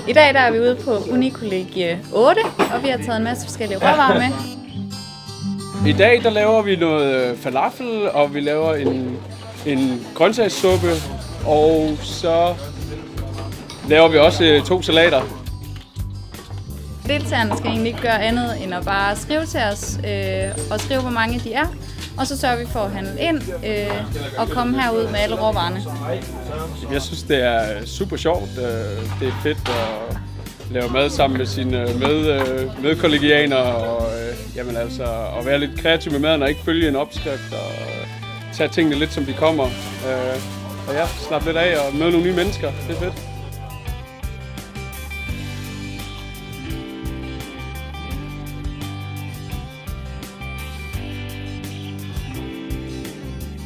I dag der er vi ude på Unikollegie 8, og vi har taget en masse forskellige råvarer med. I dag der laver vi noget falafel, og vi laver en grøntsagssuppe, og så laver vi også 2 salater. Deltagerne skal egentlig ikke gøre andet end at bare skrive til os og skrive, hvor mange de er. Og så sørger vi for at handle ind og komme herud med alle råvarerne. Jeg synes, det er super sjovt. Det er fedt at lave mad sammen med sine medkollegianere og at være lidt kreativ med maden og ikke følge en opskrift og tage tingene lidt som de kommer. Og ja, slappe lidt af og møde nogle nye mennesker. Det er fedt.